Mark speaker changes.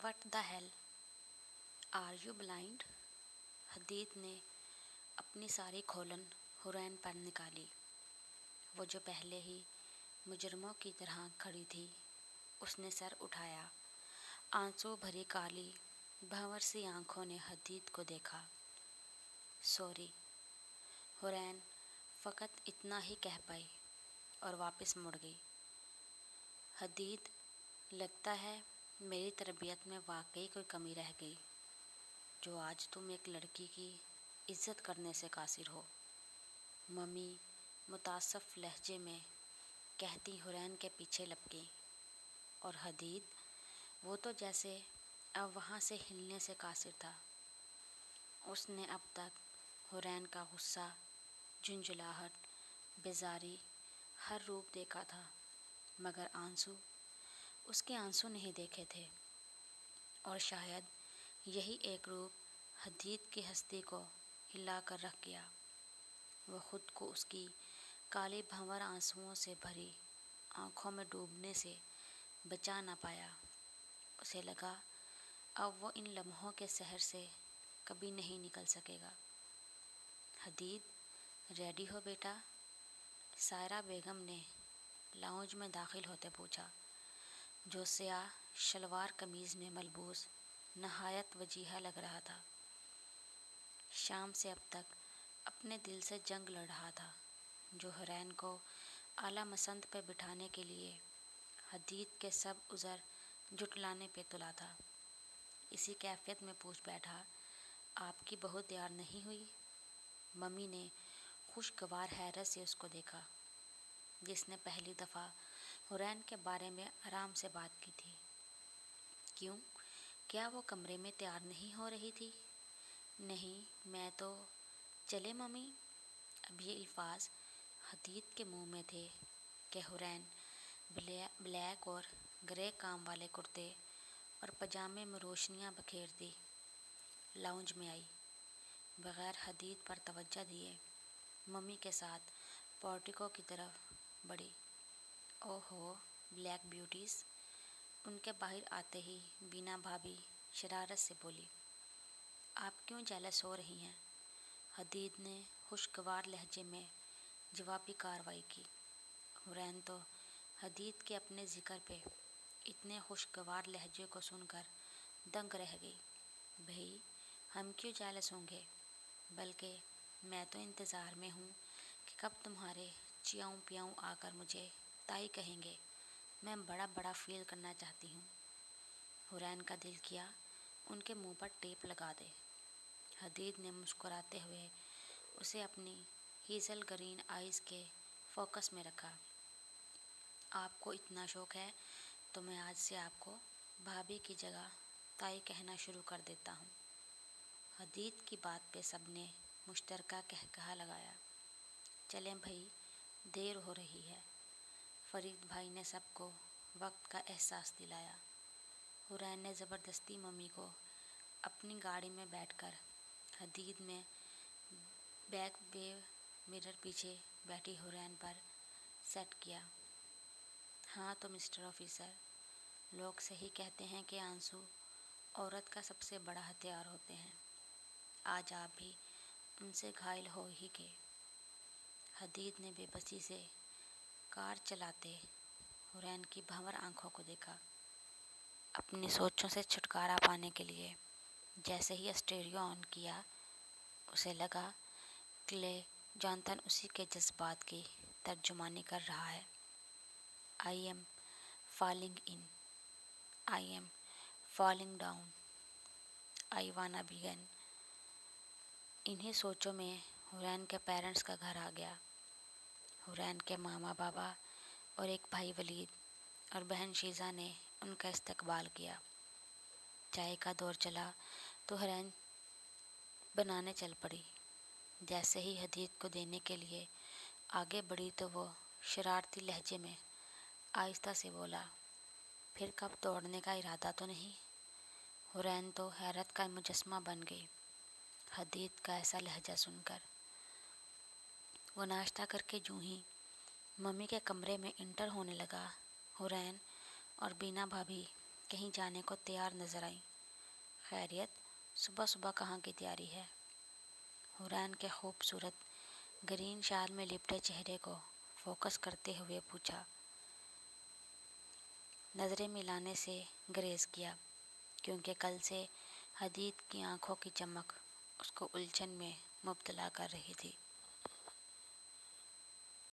Speaker 1: What the hell are you blind? Hadid نے اپنی ساری کھولن حورین پر نکالی۔ وہ جو پہلے ہی مجرموں کی طرح کھڑی تھی، اس نے سر اٹھایا۔ آنسو بھری کالی بھنور سی آنکھوں نے حدید کو دیکھا۔ سوری، حورین فقط اتنا ہی کہہ پائی اور واپس مڑ گئی۔ حدید، لگتا ہے میری تربیت میں واقعی کوئی کمی رہ گئی جو آج تم ایک لڑکی کی عزت کرنے سے قاصر ہو، ممی متاسف لہجے میں کہتی حورین کے پیچھے لپکی۔ اور حدید، وہ تو جیسے اب وہاں سے ہلنے سے قاصر تھا۔ اس نے اب تک حورین کا غصہ، جھنجھلاہٹ، بیزاری ہر روپ دیکھا تھا، مگر آنسو، اس کے آنسو نہیں دیکھے تھے۔ اور شاید یہی ایک روپ حدید کی ہستی کو ہلا کر رکھ گیا۔ وہ خود کو اس کی کالی بھنور آنسوؤں سے بھری آنکھوں میں ڈوبنے سے بچا نہ پایا۔ اسے لگا اب وہ ان لمحوں کے سحر سے کبھی نہیں نکل سکے گا۔ حدید، ریڈی ہو بیٹا؟ سائرہ بیگم نے لاؤنج میں داخل ہوتے پوچھا، جو سیاہ شلوار قمیض میں ملبوس نہایت وجیحہ لگ رہا تھا۔ شام سے اب تک اپنے دل سے جنگ لڑ رہا تھا، جو حورین کو اعلیٰ مسند پہ بٹھانے کے لیے حدید کے سب عذر جھٹلانے پہ تلا تھا۔ اسی کیفیت میں پوچھ بیٹھا، آپ کی بہو تیار نہیں ہوئی؟ ممی نے خوشگوار حیرت سے اس کو دیکھا، جس نے پہلی دفعہ حورین کے بارے میں آرام سے بات کی تھی۔ کیوں؟ کیا وہ کمرے میں تیار نہیں ہو رہی تھی؟ نہیں، میں تو… چلے ممی؟ اب یہ الفاظ حدید کے منہ میں تھے کہ حورین بلیک اور گرے کام والے کرتے اور پاجامے میں روشنیاں بکھیرتی لاؤنج میں آئی۔ بغیر حدید پر توجہ دیے ممی کے ساتھ پورٹیکو کی طرف بڑھی۔ او ہو، بلیک بیوٹیز! ان کے باہر آتے ہی بینا بھابھی شرارت سے بولی، آپ کیوں جیلس ہو رہی ہیں؟ حدید نے خوشگوار لہجے میں جوابی کارروائی کی۔ حورین تو حدید کے اپنے ذکر پہ اتنے خوشگوار لہجے کو سن کر دنگ رہ گئی۔ بھئی، ہم کیوں جیلس ہوں گے؟ بلکہ میں تو انتظار میں ہوں کہ کب تمہارے چیاؤں پیاؤں آ کر مجھے تائی کہیں گے۔ میں بڑا بڑا فیل کرنا چاہتی ہوں۔ حورین کا دل کیا ان کے منہ پر ٹیپ لگا دے۔ حدید نے مسکراتے ہوئے اسے اپنی ہیزل گرین آئیز کے فوکس میں رکھا۔ آپ کو اتنا شوق ہے تو میں آج سے آپ کو بھابھی کی جگہ تائی کہنا شروع کر دیتا ہوں۔ حدید کی بات پہ سب نے مشترکہ قہقہہ لگایا۔ چلیں بھئی، دیر ہو رہی ہے۔ فرید بھائی نے سب کو وقت کا احساس دلایا۔ حورین نے زبردستی ممی کو اپنی گاڑی میں بیٹھ کر حدید میں بیک ویو مرر پیچھے بیٹھی حورین پر سیٹ کیا۔ ہاں تو مسٹر آفیسر، لوگ صحیح کہتے ہیں کہ آنسو عورت کا سب سے بڑا ہتھیار ہوتے ہیں۔ آج آپ بھی ان سے گھائل ہو ہی گئے۔ حدید نے بے بسی سے کار چلاتے حورین کی بھنور آنکھوں کو دیکھا۔ اپنی سوچوں سے چھٹکارا پانے کے لیے جیسے ہی اسٹیریو آن کیا، اسے لگا کلے جانتن اسی کے جذبات کی ترجمانی کر رہا ہے۔ I am falling in, I am falling down, I wanna begin. انہی سوچوں میں حورین کے پیرنٹس کا گھر آ گیا۔ حورین کے ماما بابا اور ایک بھائی ولید اور بہن شیزہ نے ان کا استقبال کیا۔ چائے کا دور چلا تو حورین بنانے چل پڑی۔ جیسے ہی حدید کو دینے کے لیے آگے بڑھی تو وہ شرارتی لہجے میں آہستہ سے بولا، پھر کب توڑنے کا ارادہ تو نہیں؟ حورین تو حیرت کا مجسمہ بن گئی حدید کا ایسا لہجہ سن کر۔ وہ ناشتہ کر کے جوں ہی ممی کے کمرے میں انٹر ہونے لگا، حورین اور بینا بھابھی کہیں جانے کو تیار نظر آئیں۔ خیریت، صبح صبح کہاں کی تیاری ہے؟ حوران کے خوبصورت گرین شال میں لپٹے چہرے کو فوکس کرتے ہوئے پوچھا۔ نظریں ملانے سے گریز کیا، کیونکہ کل سے حدید کی آنکھوں کی چمک اس کو الجھن میں مبتلا کر رہی تھی۔